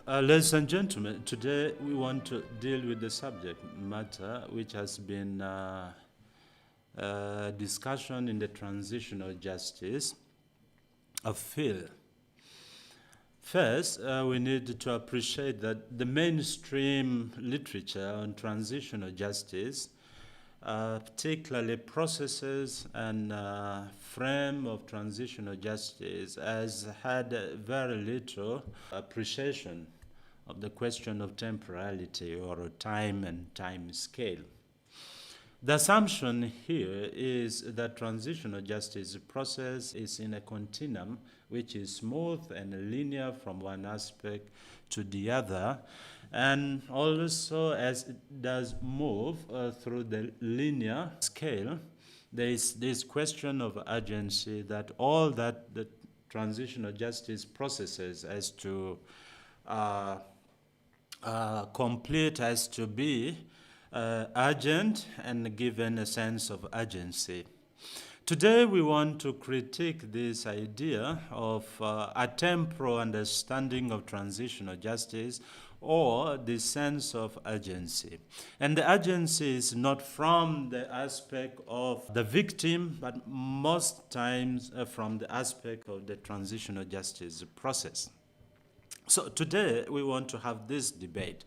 Ladies and gentlemen, today we want to deal with the subject matter which has been discussion in the transitional justice of field. First, we need to appreciate that the mainstream literature on transitional justice, particularly processes and frame of transitional justice, has had very little appreciation of the question of temporality or time and time scale. The assumption here is that transitional justice process is in a continuum which is smooth and linear from one aspect to the other, and also as it does move through the linear scale, there is this question of urgency that all that the transitional justice processes has to complete, has to be urgent and given a sense of urgency. Today we want to critique this idea of a temporal understanding of transitional justice or the sense of urgency. And the urgency is not from the aspect of the victim, but most times from the aspect of the transitional justice process. So today we want to have this debate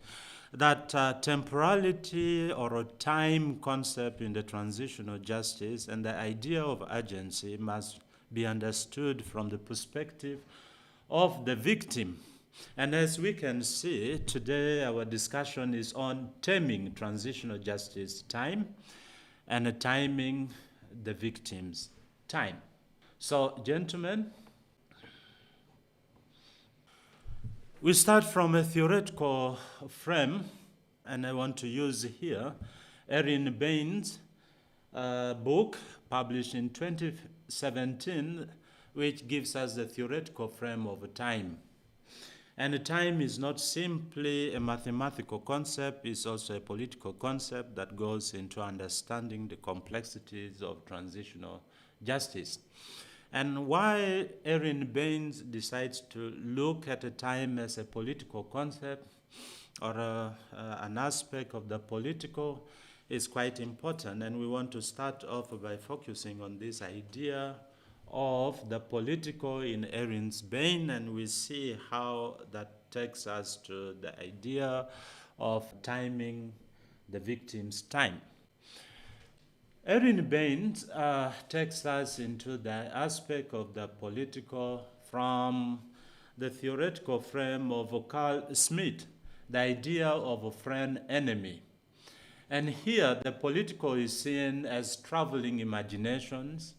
that temporality or a time concept in the transitional justice and the idea of urgency must be understood from the perspective of the victim. And as we can see, today our discussion is on taming transitional justice time and timing the victim's time. So, gentlemen, we start from a theoretical frame, and I want to use here Erin Bain's book published in 2017, which gives us the theoretical frame of time. And time is not simply a mathematical concept, it's also a political concept that goes into understanding the complexities of transitional justice. And why Erin Baines decides to look at a time as a political concept or an aspect of the political is quite important. And we want to start off by focusing on this idea of the political in Erin Baines, and we see how that takes us to the idea of timing the victim's time. Erin Baines takes us into the aspect of the political from the theoretical frame of Carl Smith, the idea of a friend-enemy. And here the political is seen as traveling imaginations,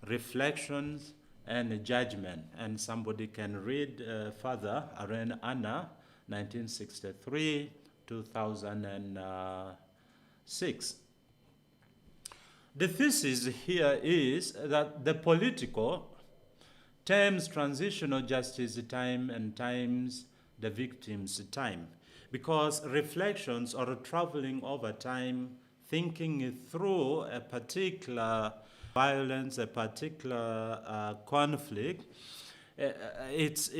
reflections, and judgment. And somebody can read further, Aren Anna, 1963, 2006. The thesis here is that the political terms transitional justice time and times the victim's time, because reflections are traveling over time, thinking through a particular violence, a particular conflict. It's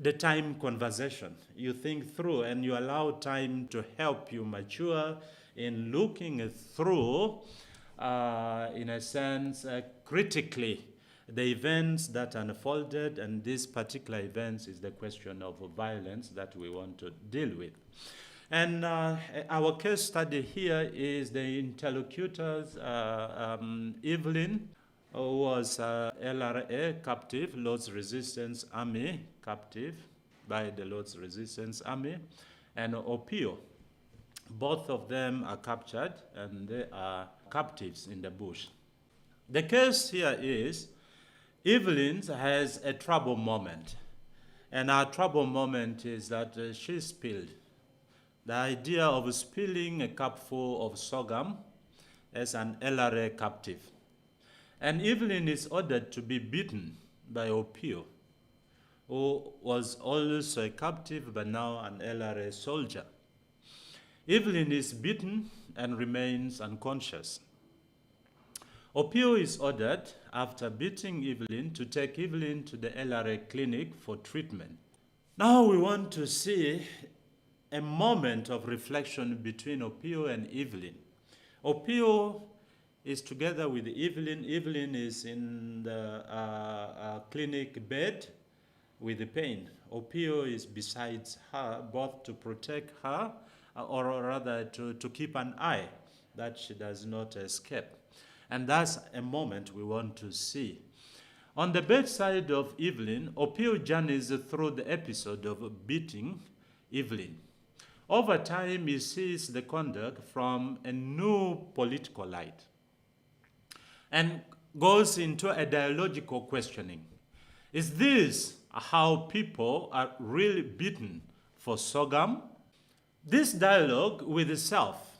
the time conversation. You think through and you allow time to help you mature in looking through in a sense, critically, the events that unfolded, and this particular events is the question of violence that we want to deal with. And our case study here is the interlocutors, Evelyn, who was LRA captive, Lord's Resistance Army captive by the Lord's Resistance Army, and Opio. Both of them are captured and they are captives in the bush. The case here is Evelyn has a trouble moment. And our trouble moment is that she spilled. The idea of spilling a cupful of sorghum as an LRA captive. And Evelyn is ordered to be beaten by Opio, who was also a captive but now an LRA soldier. Evelyn is beaten and remains unconscious. Opio is ordered, after beating Evelyn, to take Evelyn to the LRA clinic for treatment. Now we want to see a moment of reflection between Opio and Evelyn. Opio is together with Evelyn. Evelyn is in the clinic bed with the pain. Opio is besides her, both to protect her, or rather to keep an eye that she does not escape. And that's a moment we want to see. On the bedside of Evelyn, Opio journeys through the episode of beating Evelyn. Over time, he sees the conduct from a new political light and goes into a dialogical questioning. Is this how people are really beaten for sorghum? This dialogue with the self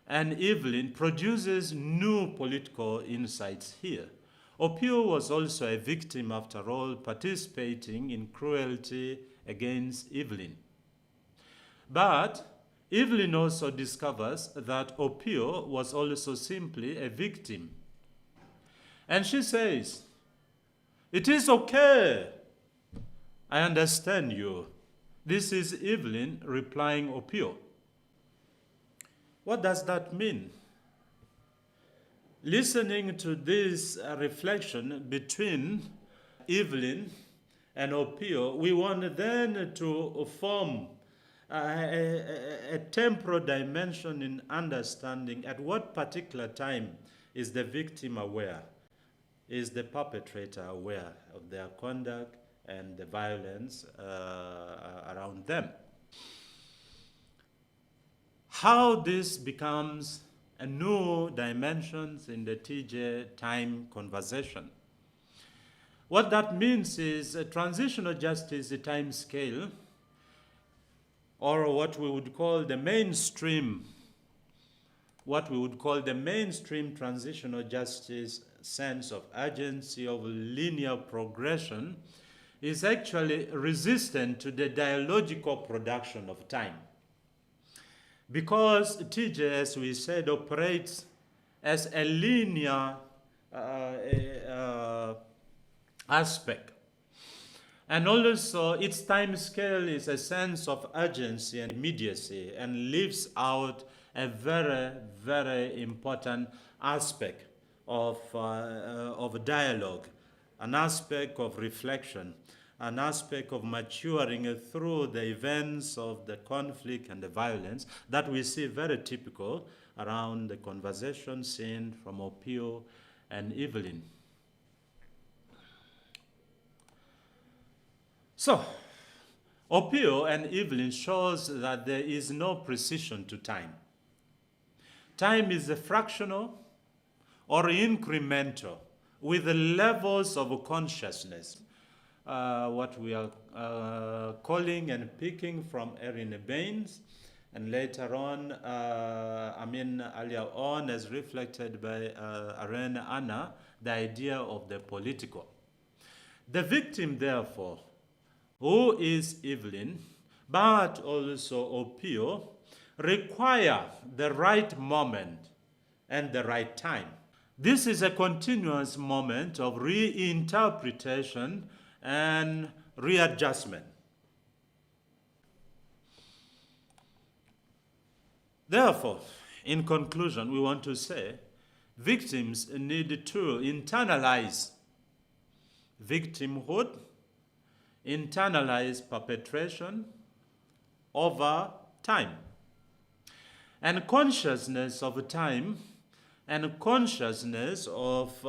and Evelyn produces new political insights here. Opio was also a victim, after all, participating in cruelty against Evelyn. But Evelyn also discovers that Opio was also simply a victim. And she says, "It is okay. I understand you." This is Evelyn replying Opio. What does that mean? Listening to this reflection between Evelyn and Opio, we want then to form a temporal dimension in understanding at what particular time is the victim aware, is the perpetrator aware of their conduct and the violence around them. How this becomes a new dimension in the TJ time conversation. What that means is a transitional justice time scale, or what we would call the mainstream transitional justice sense of urgency, of linear progression, is actually resistant to the dialogical production of time. Because TJ, as we said, operates as a linear aspect. And also, its time scale is a sense of urgency and immediacy and leaves out a very, very important aspect of dialogue, an aspect of reflection, an aspect of maturing through the events of the conflict and the violence that we see very typical around the conversation scene from Opio and Evelyn. So, Opio and Evelyn shows that there is no precision to time. Time is a fractional or incremental with the levels of consciousness, what we are calling and picking from Erin Baines, and later on, earlier on, as reflected by Irene Anna, the idea of the political. The victim, therefore, who is Evelyn, but also Opio, require the right moment and the right time. This is a continuous moment of reinterpretation and readjustment. Therefore, in conclusion, we want to say victims need to internalize victimhood, internalize perpetration over time. And consciousness of time and consciousness of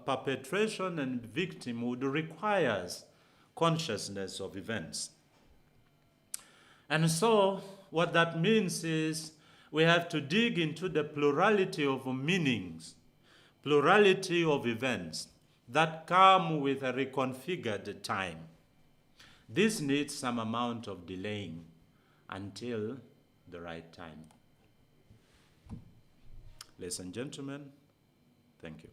perpetration and victimhood requires consciousness of events. And so what that means is we have to dig into the plurality of meanings, plurality of events that come with a reconfigured time. This needs some amount of delaying until the right time. Ladies and gentlemen, thank you.